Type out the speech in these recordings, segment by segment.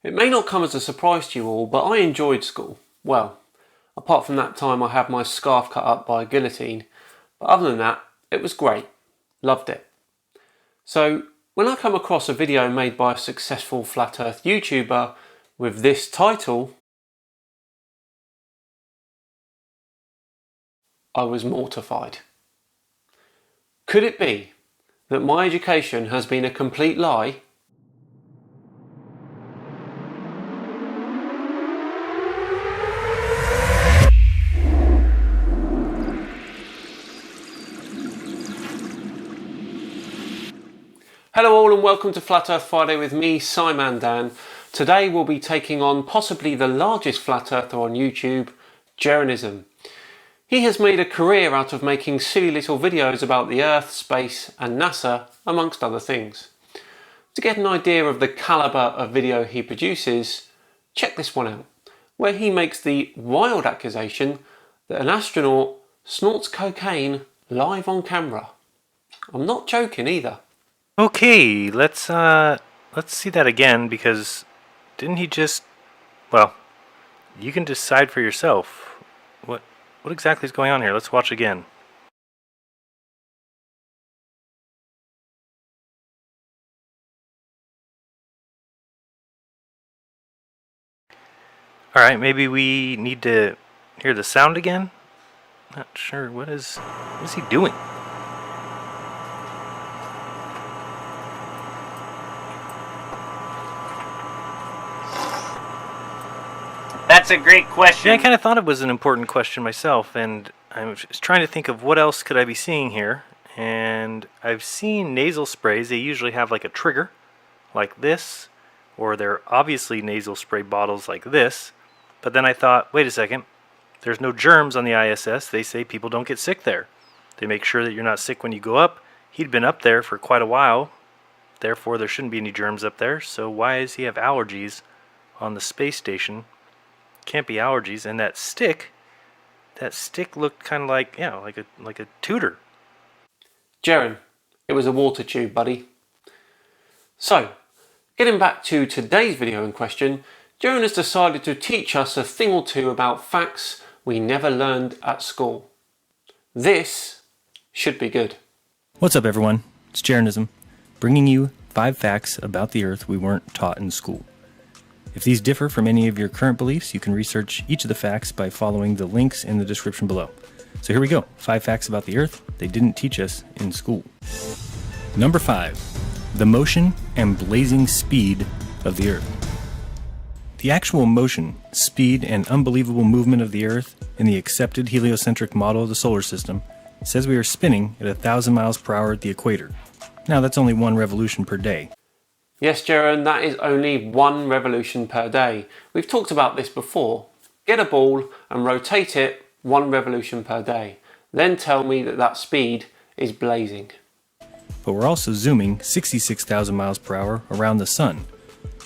It may not come as a surprise to you all, but I enjoyed school. Well, apart from that time I had my scarf cut up by a guillotine, but other than that, it was great. Loved it. So, when I come across a video made by a successful Flat Earth YouTuber with this title, I was mortified. Could it be that my education has been a complete lie? Hello all and welcome to Flat Earth Friday with me, Simon Dan. Today we'll be taking on possibly the largest flat earther on YouTube, Jeranism. He has made a career out of making silly little videos about the Earth, space and NASA, amongst other things. To get an idea of the calibre of video he produces, check this one out, where he makes the wild accusation that an astronaut snorts cocaine live on camera. I'm not joking either. Okay, let's see that again, because didn't he just, well, you can decide for yourself. What exactly is going on here? Let's watch again. Alright, maybe we need to hear the sound again? Not sure, what is he doing? That's a great question. Yeah, I kind of thought it was an important question myself, and I was just trying to think of what else could I be seeing here. And I've seen nasal sprays. They usually have like a trigger, like this, or they're obviously nasal spray bottles like this. But then I thought, wait a second, there's no germs on the ISS. They say people don't get sick there. They make sure that you're not sick when you go up. He'd been up there for quite a while, therefore there shouldn't be any germs up there. So why does he have allergies on the space station? Can't be allergies. And that stick looked kind of like, yeah, like a tutor. Jeren, it was a water tube, buddy. So, getting back to today's video in question, Jeren has decided to teach us a thing or two about facts we never learned at school. This should be good. What's up everyone, it's Jeranism, bringing you 5 facts about the Earth we weren't taught in school. If these differ from any of your current beliefs, you can research each of the facts by following the links in the description below. So here we go, 5 facts about the Earth they didn't teach us in school. Number 5, the motion and blazing speed of the Earth. The actual motion, speed, and unbelievable movement of the Earth in the accepted heliocentric model of the solar system says we are spinning at 1,000 miles per hour at the equator. Now that's only 1 revolution per day. Yes, Jeren, that is only 1 revolution per day. We've talked about this before. Get a ball and rotate it 1 revolution per day. Then tell me that that speed is blazing. But we're also zooming 66,000 miles per hour around the Sun.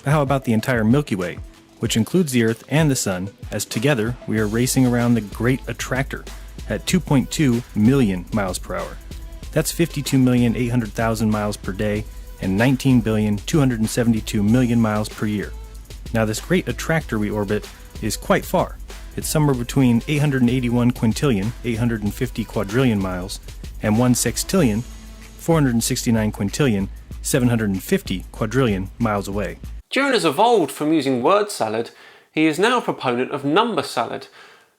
But how about the entire Milky Way, which includes the Earth and the Sun, as together we are racing around the Great Attractor at 2.2 million miles per hour. That's 52,800,000 miles per day and 19,272,000,000 miles per year. Now this great attractor we orbit is quite far. It's somewhere between 881 quintillion, 850 quadrillion miles, and 1 sextillion, 469 quintillion, 750 quadrillion miles away. Jeren has evolved from using word salad. He is now a proponent of number salad.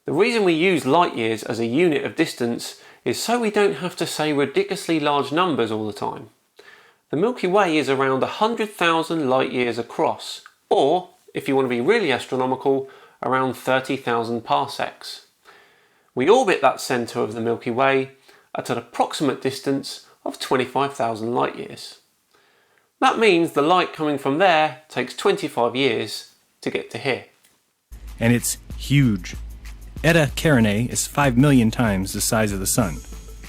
The reason we use light years as a unit of distance is so we don't have to say ridiculously large numbers all the time. The Milky Way is around 100,000 light years across, or, if you want to be really astronomical, around 30,000 parsecs. We orbit that centre of the Milky Way at an approximate distance of 25,000 light years. That means the light coming from there takes 25 years to get to here. And it's huge. Eta Carinae is 5 million times the size of the Sun.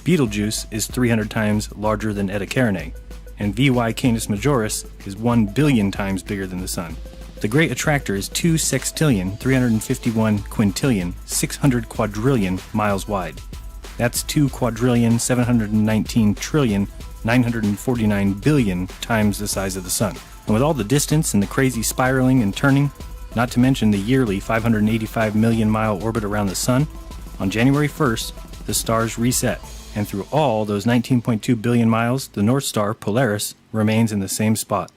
Betelgeuse is 300 times larger than Eta Carinae. And VY Canis Majoris is 1 billion times bigger than the Sun. The Great Attractor is 2 sextillion, 351 quintillion, 600 quadrillion miles wide. That's 2 quadrillion, 719 trillion, 949 billion times the size of the Sun. And with all the distance and the crazy spiraling and turning, not to mention the yearly 585 million mile orbit around the Sun, on January 1st, the stars reset. And through all those 19.2 billion miles, the North Star, Polaris, remains in the same spot.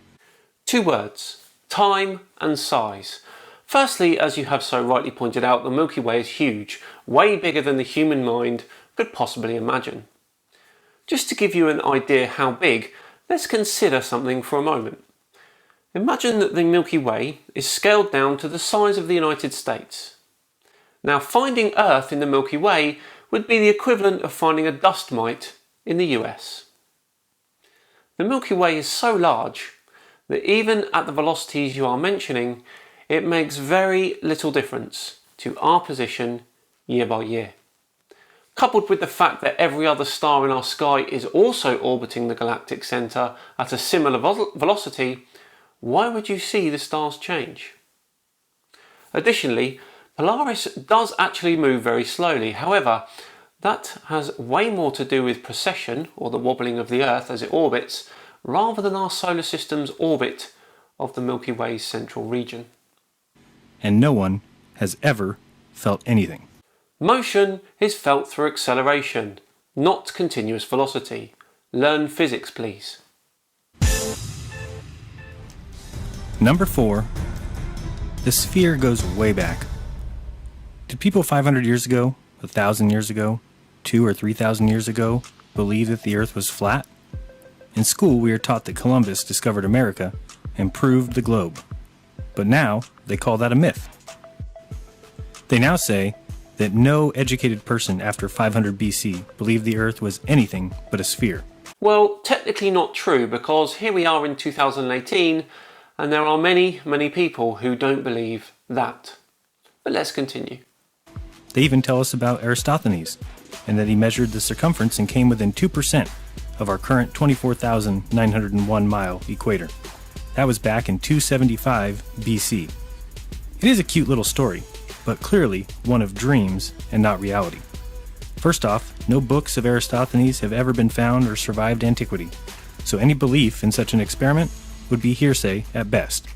2 words: time and size. Firstly, as you have so rightly pointed out, the Milky Way is huge, way bigger than the human mind could possibly imagine. Just to give you an idea how big, let's consider something for a moment. Imagine that the Milky Way is scaled down to the size of the United States. Now, finding Earth in the Milky Way would be the equivalent of finding a dust mite in the US. The Milky Way is so large that even at the velocities you are mentioning, it makes very little difference to our position year by year. Coupled with the fact that every other star in our sky is also orbiting the galactic centre at a similar velocity, why would you see the stars change? Additionally, Polaris does actually move very slowly. However, that has way more to do with precession, or the wobbling of the Earth as it orbits, rather than our solar system's orbit of the Milky Way's central region. And no one has ever felt anything. Motion is felt through acceleration, not continuous velocity. Learn physics, please. Number 4. The sphere goes way back. Did people 500 years ago, 1,000 years ago, 2,000 or 3,000 years ago believe that the Earth was flat? In school, we are taught that Columbus discovered America and proved the globe. But now, they call that a myth. They now say that no educated person after 500 BC believed the Earth was anything but a sphere. Well, technically not true, because here we are in 2018, and there are many, many people who don't believe that. But let's continue. They even tell us about Eratosthenes, and that he measured the circumference and came within 2% of our current 24,901 mile equator. That was back in 275 BC. It is a cute little story, but clearly one of dreams and not reality. First off, no books of Eratosthenes have ever been found or survived antiquity, so any belief in such an experiment would be hearsay at best.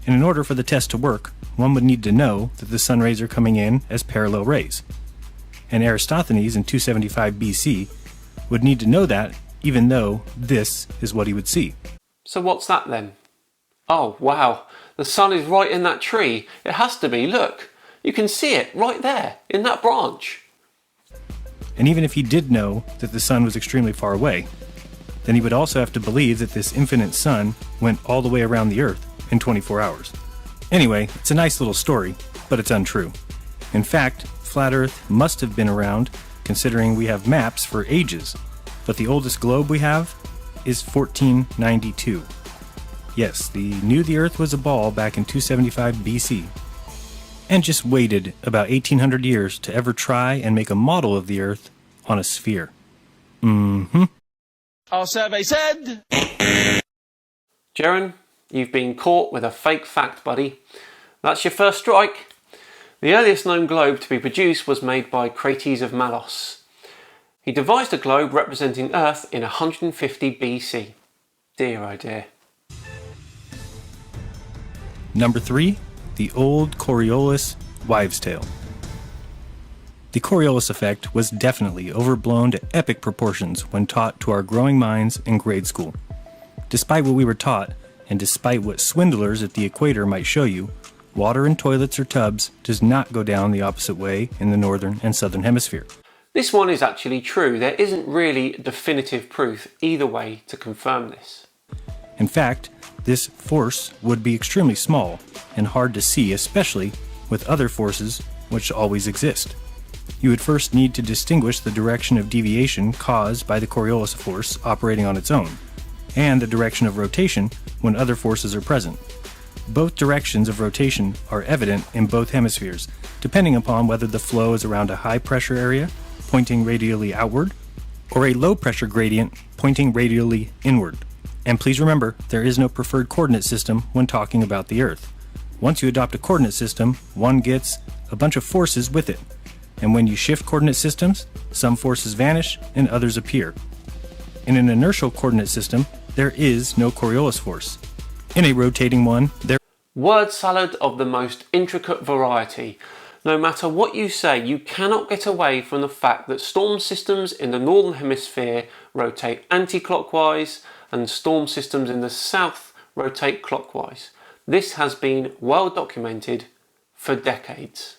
And in order for the test to work, one would need to know that the sun rays are coming in as parallel rays. And Eratosthenes in 275 BC would need to know that, even though this is what he would see. So what's that then? Oh wow, the sun is right in that tree. It has to be, look. You can see it right there, in that branch. And even if he did know that the sun was extremely far away, then he would also have to believe that this infinite sun went all the way around the Earth in 24 hours. Anyway, it's a nice little story, but it's untrue. In fact, flat Earth must have been around, considering we have maps for ages, but the oldest globe we have is 1492. Yes, they knew the Earth was a ball back in 275 BC, and just waited about 1800 years to ever try and make a model of the Earth on a sphere. Our survey said... Jeran, you've been caught with a fake fact, buddy. That's your first strike. The earliest known globe to be produced was made by Crates of Malos. He devised a globe representing Earth in 150 BC. Dear oh dear. Number 3. The old Coriolis wives' tale. The Coriolis effect was definitely overblown to epic proportions when taught to our growing minds in grade school. Despite what we were taught, and despite what swindlers at the equator might show you, water in toilets or tubs does not go down the opposite way in the northern and southern hemisphere. This one is actually true. There isn't really definitive proof either way to confirm this. In fact, this force would be extremely small and hard to see, especially with other forces which always exist. You would first need to distinguish the direction of deviation caused by the Coriolis force operating on its own, and the direction of rotation when other forces are present. Both directions of rotation are evident in both hemispheres, depending upon whether the flow is around a high pressure area, pointing radially outward, or a low pressure gradient pointing radially inward. And please remember, there is no preferred coordinate system when talking about the Earth. Once you adopt a coordinate system, one gets a bunch of forces with it. And when you shift coordinate systems, some forces vanish and others appear. In an inertial coordinate system, there is no Coriolis force. In a rotating one, there Word salad of the most intricate variety. No matter what you say, you cannot get away from the fact that storm systems in the northern hemisphere rotate anti-clockwise and storm systems in the south rotate clockwise. This has been well documented for decades.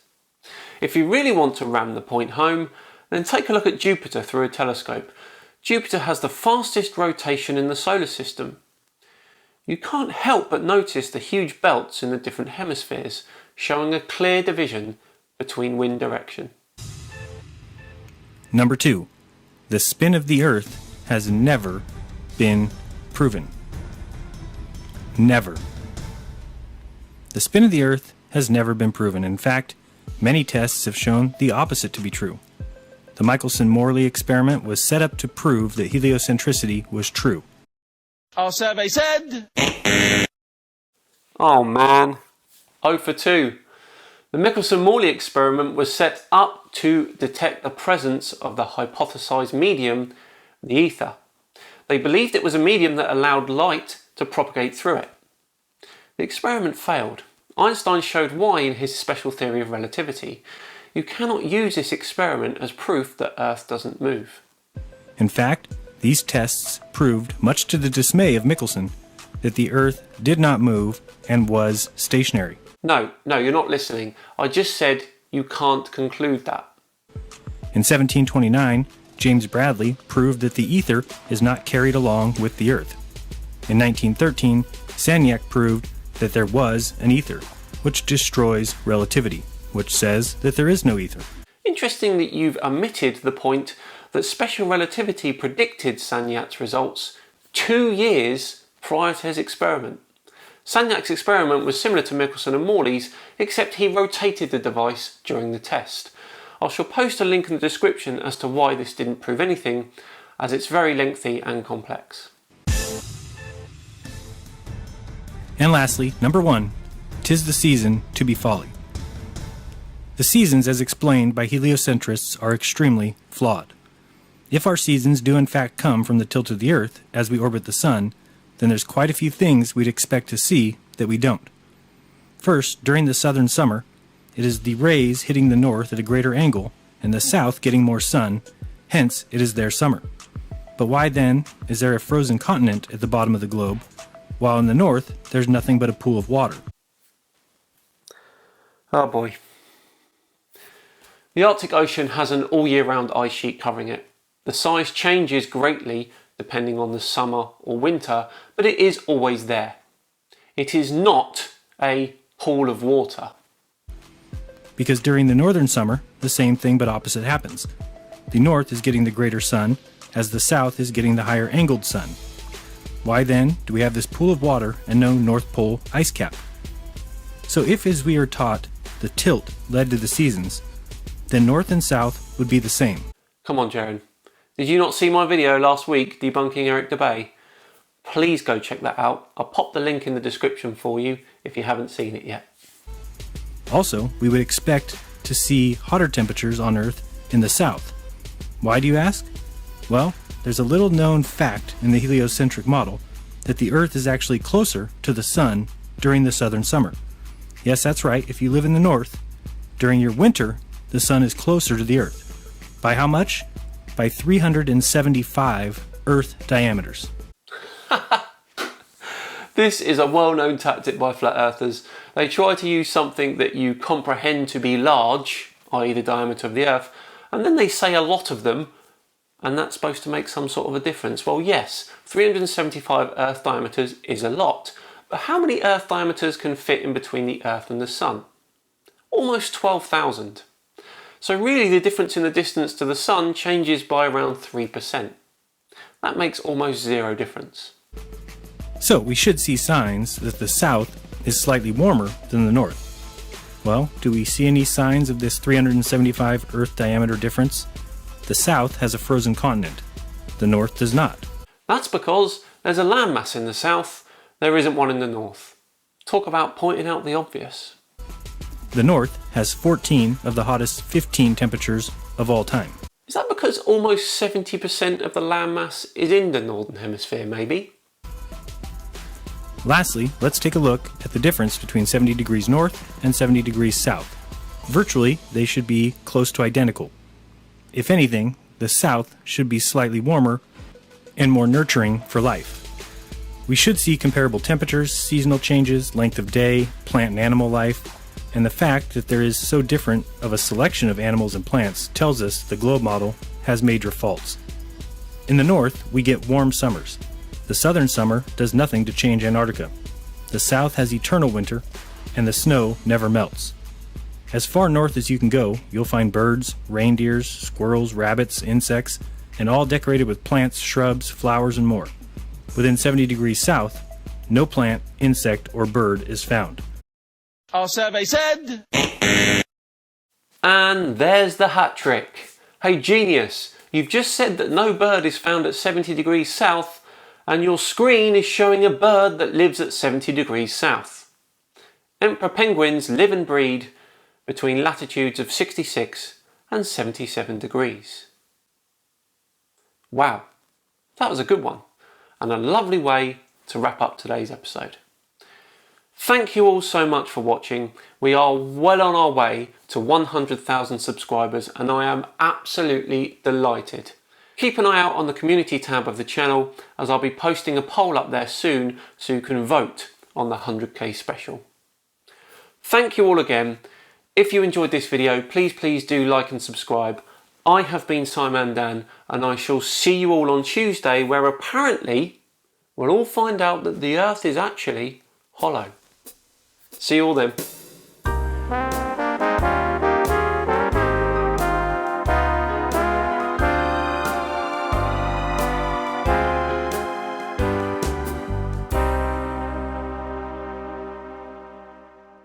If you really want to ram the point home, then take a look at Jupiter through a telescope. Jupiter has the fastest rotation in the solar system. You can't help but notice the huge belts in the different hemispheres, showing a clear division between wind direction. Number 2. The spin of the Earth has never been proven. Never. The spin of the Earth has never been proven. In fact, many tests have shown the opposite to be true. The Michelson-Morley experiment was set up to prove that heliocentricity was true. Our survey said... Oh man, 0 for 2. The Michelson-Morley experiment was set up to detect the presence of the hypothesized medium, the ether. They believed it was a medium that allowed light to propagate through it. The experiment failed. Einstein showed why in his special theory of relativity. You cannot use this experiment as proof that Earth doesn't move. In fact, these tests proved, much to the dismay of Michelson, that the Earth did not move and was stationary. No, you're not listening. I just said you can't conclude that. In 1729, James Bradley proved that the ether is not carried along with the Earth. In 1913, Sagnac proved that there was an ether, which destroys relativity, which says that there is no ether. Interesting that you've omitted the point that special relativity predicted Sagnac's results 2 years prior to his experiment. Sagnac's experiment was similar to Michelson and Morley's, except he rotated the device during the test. I shall post a link in the description as to why this didn't prove anything, as it's very lengthy and complex. And lastly, number 1, 'tis the season to be folly. The seasons, as explained by heliocentrists, are extremely flawed. If our seasons do in fact come from the tilt of the Earth as we orbit the Sun, then there's quite a few things we'd expect to see that we don't. First, during the southern summer, it is the rays hitting the north at a greater angle and the south getting more sun, hence it is their summer. But why then is there a frozen continent at the bottom of the globe, while in the north there's nothing but a pool of water? Oh boy. The Arctic Ocean has an all year round ice sheet covering it. The size changes greatly depending on the summer or winter, but it is always there. It is not a pool of water. Because during the northern summer, the same thing but opposite happens. The north is getting the greater sun, as the south is getting the higher angled sun. Why then do we have this pool of water and no North Pole ice cap? So if, as we are taught, the tilt led to the seasons, then north and south would be the same. Come on, Jaron. Did you not see my video last week debunking Eric Dubay? Please go check that out. I'll pop the link in the description for you if you haven't seen it yet. Also, we would expect to see hotter temperatures on Earth in the south. Why do you ask? Well, there's a little known fact in the heliocentric model that the Earth is actually closer to the Sun during the southern summer. Yes, that's right, if you live in the north, during your winter, the Sun is closer to the Earth. By how much? By 375 Earth diameters. This is a well-known tactic by flat earthers. They try to use something that you comprehend to be large, i.e. the diameter of the Earth, and then they say a lot of them, and that's supposed to make some sort of a difference. Well, yes, 375 Earth diameters is a lot, but how many Earth diameters can fit in between the Earth and the Sun? Almost 12,000. So really the difference in the distance to the Sun changes by around 3%. That makes almost zero difference. So we should see signs that the south is slightly warmer than the north. Well, do we see any signs of this 375 Earth diameter difference? The south has a frozen continent. The north does not. That's because there's a landmass in the south, there isn't one in the north. Talk about pointing out the obvious. The north has 14 of the hottest 15 temperatures of all time. Is that because almost 70% of the landmass is in the northern hemisphere, maybe? Lastly, let's take a look at the difference between 70 degrees north and 70 degrees south. Virtually, they should be close to identical. If anything, the south should be slightly warmer and more nurturing for life. We should see comparable temperatures, seasonal changes, length of day, plant and animal life, and the fact that there is so different of a selection of animals and plants tells us the globe model has major faults. In the north, we get warm summers. The southern summer does nothing to change Antarctica. The south has eternal winter, and the snow never melts. As far north as you can go, you'll find birds, reindeers, squirrels, rabbits, insects, and all decorated with plants, shrubs, flowers, and more. Within 70 degrees south, no plant, insect, or bird is found. Our survey said... And there's the hat trick. Hey genius, you've just said that no bird is found at 70 degrees south, and your screen is showing a bird that lives at 70 degrees south. Emperor penguins live and breed between latitudes of 66 and 77 degrees. Wow, that was a good one, and a lovely way to wrap up today's episode. Thank you all so much for watching. We are well on our way to 100,000 subscribers, and I am absolutely delighted. Keep an eye out on the community tab of the channel, as I'll be posting a poll up there soon so you can vote on the 100k special. Thank you all again. If you enjoyed this video, please do like and subscribe. I have been Simon Dan, and I shall see you all on Tuesday, where apparently we'll all find out that the Earth is actually hollow. See you all then.